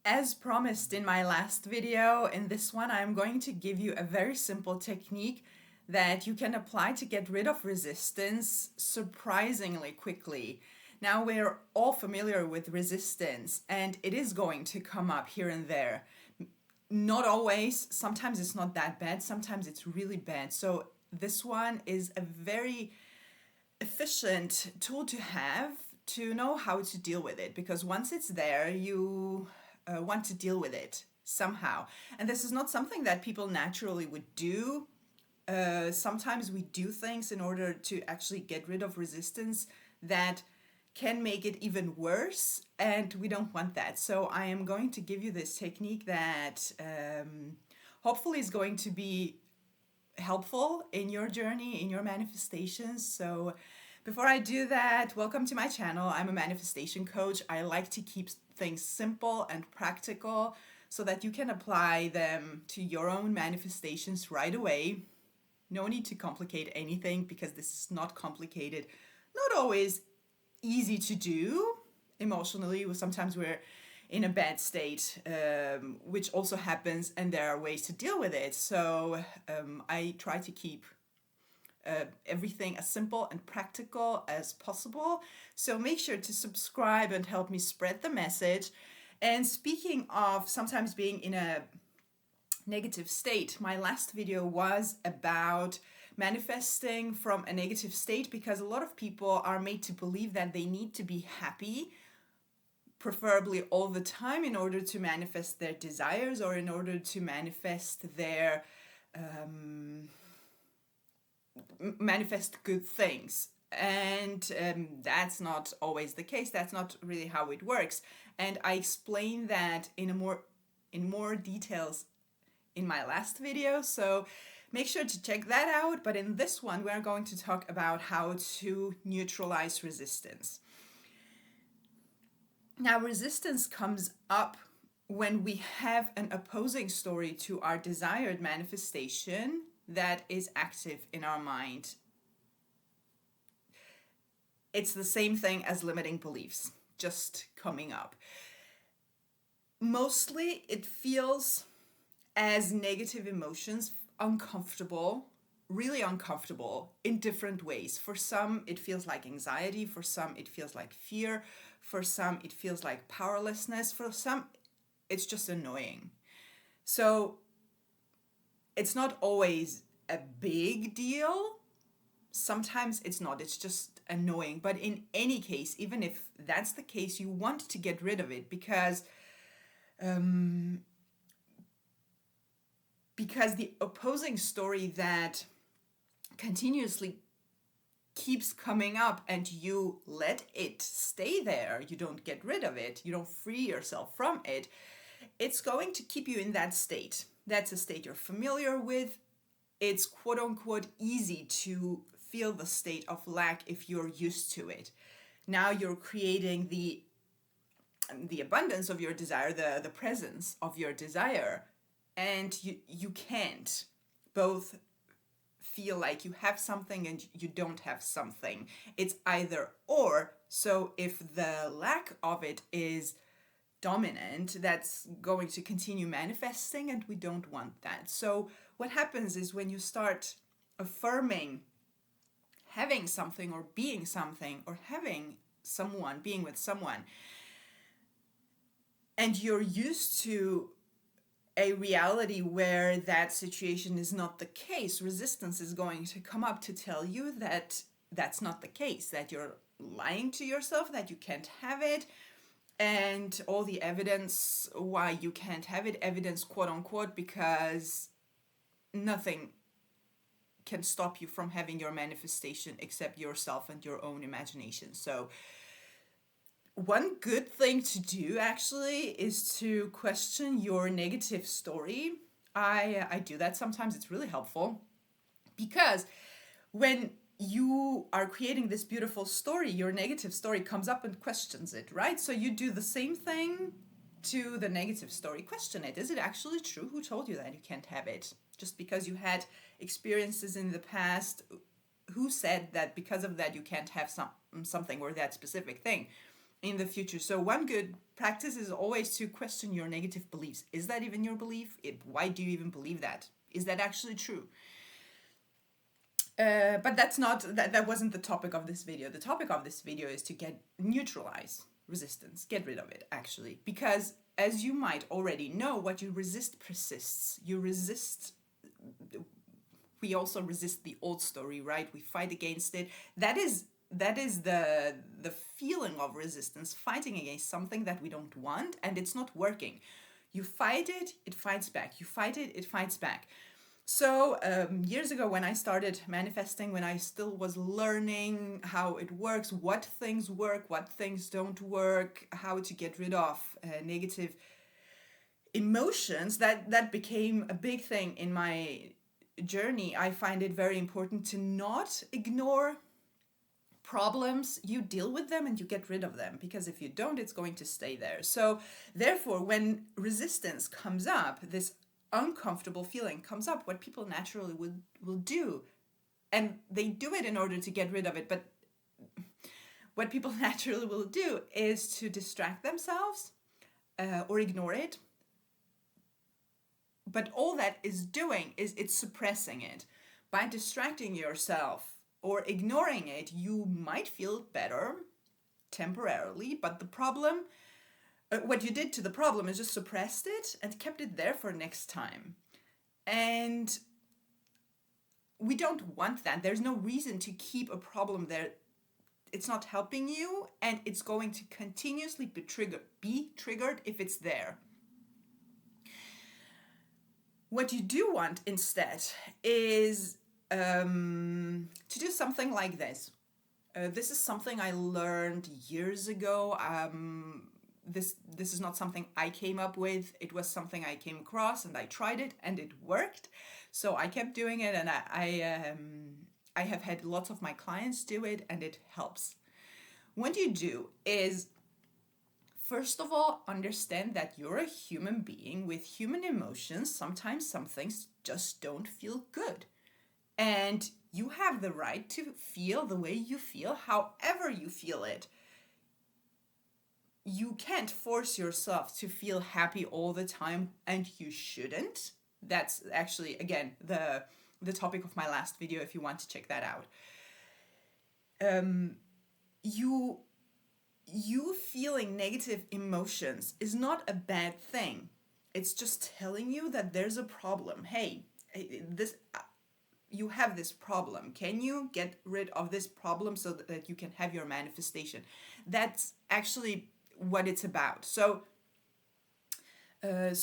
As promised in my last video, in this one I'm going to give you a very simple technique that you can apply to get rid of resistance surprisingly quickly. Now, we're all familiar with resistance, and it is going to come up here and there. Not always, sometimes it's not that bad, sometimes it's really bad. So this one is a very efficient tool to have to know how to deal with it, because once it's there, you want to deal with it somehow. And this is not something that people naturally would do. Sometimes we do things in order to actually get rid of resistance that can make it even worse, and we don't want that. So I am going to give you this technique that hopefully is going to be helpful in your journey, in your manifestations. So before I do that, welcome to my channel. I'm a manifestation coach. I like to keep things simple and practical so that you can apply them to your own manifestations right away. No need to complicate anything, because this is not complicated. Not always easy to do emotionally. Sometimes we're in a bad state, which also happens, and there are ways to deal with it. So I try to keep everything as simple and practical as possible. So make sure to subscribe and help me spread the message. And speaking of sometimes being in a negative state, my last video was about manifesting from a negative state, because a lot of people are made to believe that they need to be happy, preferably all the time, in order to manifest their desires or in order to manifest their manifest good things. And that's not always the case. That's not really how it works. And I explained that in more details in my last video, so make sure to check that out. But in this one, we're going to talk about how to neutralize resistance. Now, resistance comes up when we have an opposing story to our desired manifestation that is active in our mind. It's the same thing as limiting beliefs just coming up. Mostly it feels as negative emotions, uncomfortable, really uncomfortable in different ways. For some, it feels like anxiety. For some, it feels like fear. For some, it feels like powerlessness. For some, it's just annoying. So it's not always a big deal. Sometimes it's not, it's just annoying. But in any case, even if that's the case, you want to get rid of it, because the opposing story that continuously keeps coming up and you let it stay there, you don't get rid of it, you don't free yourself from it, it's going to keep you in that state. That's a state you're familiar with. It's quote unquote easy to feel the state of lack if you're used to it. Now you're creating the abundance of your desire, the presence of your desire, and you can't both feel like you have something and you don't have something. It's either or. So if the lack of it is dominant, that's going to continue manifesting, and we don't want that. So what happens is, when you start affirming having something or being something or having someone, being with someone, and you're used to a reality where that situation is not the case, resistance is going to come up to tell you that that's not the case, that you're lying to yourself, that you can't have it, and all the evidence why you can't have it, evidence quote unquote, because nothing can stop you from having your manifestation except yourself and your own imagination. So one good thing to do actually is to question your negative story. I do that sometimes. It's really helpful, because when you are creating this beautiful story, your negative story comes up and questions it, right? So you do the same thing to the negative story. Question it. Is it actually true? Who told you that you can't have it? Just because you had experiences in the past, who said that because of that you can't have something or that specific thing? in the future. So one good practice is always to question your negative beliefs. Is that even your belief? Why do you even believe that? Is that actually true? But that wasn't the topic of this video. The topic of this video is to neutralize resistance, get rid of it actually, because as you might already know, what you resist persists. We also resist the old story, right? We fight against it. That is the feeling of resistance, fighting against something that we don't want and it's not working. You fight it, it fights back. You fight it, it fights back. So years ago when I started manifesting, when I still was learning how it works, what things work, what things don't work, how to get rid of negative emotions, that became a big thing in my journey. I find it very important to not ignore problems. You deal with them and you get rid of them, because if you don't, it's going to stay there. So therefore, when resistance comes up, this uncomfortable feeling comes up, what people naturally will do, and they do it in order to get rid of it, but what people naturally will do is to distract themselves or ignore it. But all that is doing is it's suppressing it. By distracting yourself or ignoring it, you might feel better temporarily, but the problem, what you did to the problem is just suppressed it and kept it there for next time. And we don't want that. There's no reason to keep a problem there. It's not helping you, and it's going to continuously be triggered if it's there. What you do want instead is to do something like this. This is something I learned years ago. This is not something I came up with. It was something I came across and I tried it and it worked. So I kept doing it, and I have had lots of my clients do it, and it helps. What you do is, first of all, understand that you're a human being with human emotions. Sometimes some things just don't feel good. And you have the right to feel the way you feel, however you feel it. You can't force yourself to feel happy all the time, and you shouldn't. That's actually, again, the topic of my last video if you want to check that out. You feeling negative emotions is not a bad thing. It's just telling you that there's a problem. Hey, you have this problem. Can you get rid of this problem so that you can have your manifestation? That's actually what it's about. So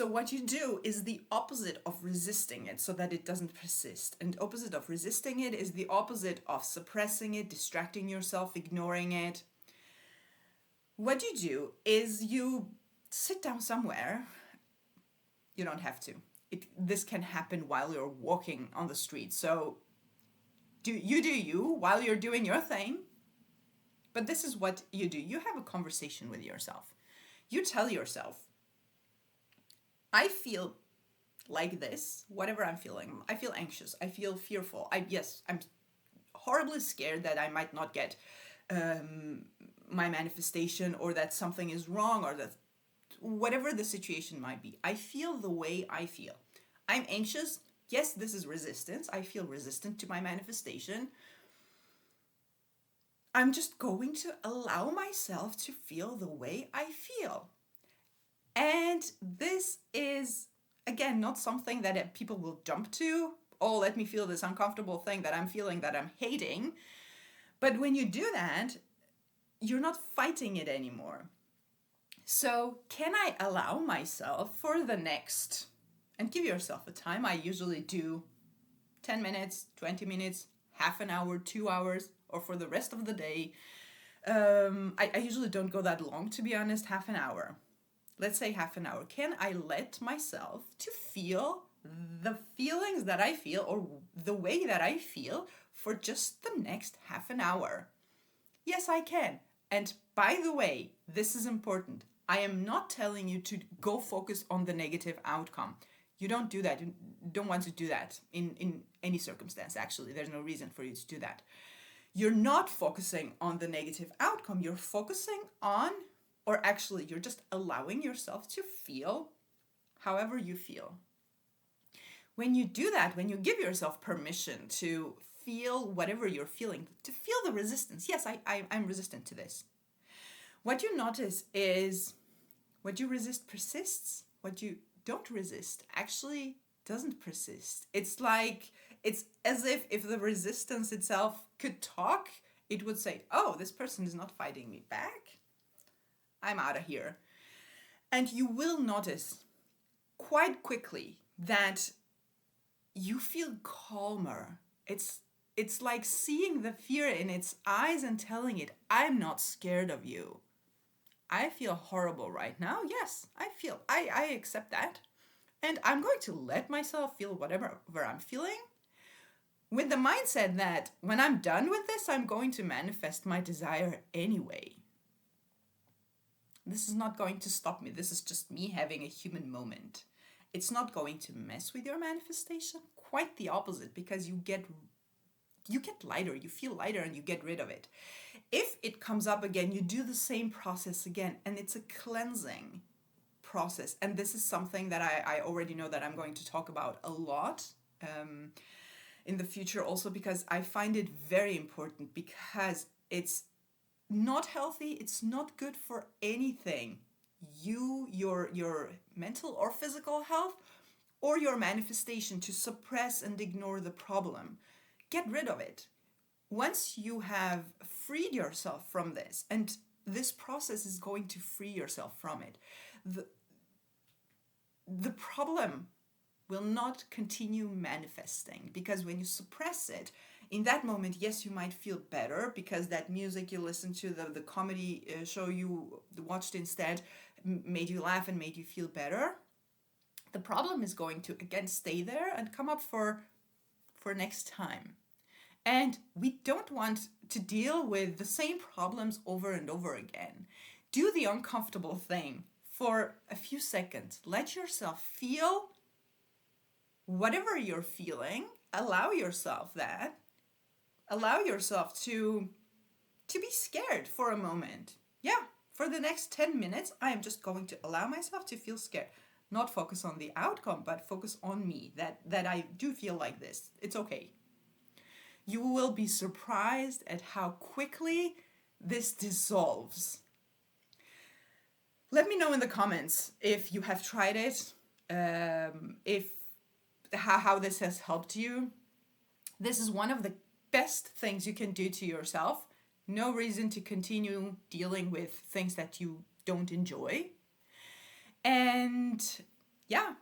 what you do is the opposite of resisting it so that it doesn't persist. And opposite of resisting it is the opposite of suppressing it, distracting yourself, ignoring it. What you do is you sit down somewhere. You don't have to. This can happen while you're walking on the street. So do you while you're doing your thing. But this is what you do. You have a conversation with yourself. You tell yourself, I feel like this, whatever I'm feeling. I feel anxious. I feel fearful. I'm horribly scared that I might not get my manifestation, or that something is wrong, or that whatever the situation might be. I feel the way I feel. I'm anxious. Yes, this is resistance. I feel resistant to my manifestation. I'm just going to allow myself to feel the way I feel. And this is, again, not something that people will jump to. Oh, let me feel this uncomfortable thing that I'm feeling, that I'm hating. But when you do that, you're not fighting it anymore. So can I allow myself for the next, and give yourself a time. I usually do 10 minutes, 20 minutes, half an hour, 2 hours, or for the rest of the day. I usually don't go that long, to be honest, half an hour. Let's say half an hour. Can I let myself to feel the feelings that I feel, or the way that I feel, for just the next half an hour? Yes, I can. And by the way, this is important. I am not telling you to go focus on the negative outcome. You don't do that. You don't want to do that in any circumstance, actually. There's no reason for you to do that. you're not focusing on the negative outcome. You're focusing on, or actually, you're just allowing yourself to feel however you feel. When you do that, when you give yourself permission to feel whatever you're feeling, to feel the resistance. Yes, I'm resistant to this. What you notice is what you resist persists. What you don't resist actually doesn't persist. It's as if the resistance itself could talk, it would say, oh, this person is not fighting me back. I'm out of here. And you will notice quite quickly that you feel calmer. It's like seeing the fear in its eyes and telling it, I'm not scared of you. I feel horrible right now. Yes, I accept that. And I'm going to let myself feel whatever I'm feeling with the mindset that when I'm done with this, I'm going to manifest my desire anyway. This is not going to stop me. This is just me having a human moment. It's not going to mess with your manifestation. Quite the opposite, because you get lighter, you feel lighter, and you get rid of it. If it comes up again, you do the same process again, and it's a cleansing process. And this is something that I already know that I'm going to talk about a lot in the future also, because I find it very important, because it's not healthy, it's not good for anything. Your mental or physical health or your manifestation, to suppress and ignore the problem. Get rid of it. Once you have freed yourself from this, and this process is going to free yourself from it, the problem will not continue manifesting, because when you suppress it, in that moment, yes, you might feel better because that music you listened to, the comedy show you watched instead, made you laugh and made you feel better. The problem is going to again stay there and come up for next time. And we don't want to deal with the same problems over and over again. Do the uncomfortable thing for a few seconds. Let yourself feel whatever you're feeling. Allow yourself that. Allow yourself to be scared for a moment. Yeah, for the next 10 minutes, I am just going to allow myself to feel scared. Not focus on the outcome, but focus on me, that I do feel like this. It's okay. You will be surprised at how quickly this dissolves. Let me know in the comments if you have tried it, how this has helped you. This is one of the best things you can do to yourself. No reason to continue dealing with things that you don't enjoy. And yeah,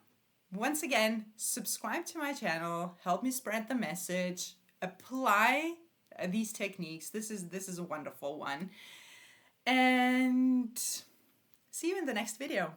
once again, subscribe to my channel, help me spread the message, apply these techniques. This is a wonderful one. And see you in the next video.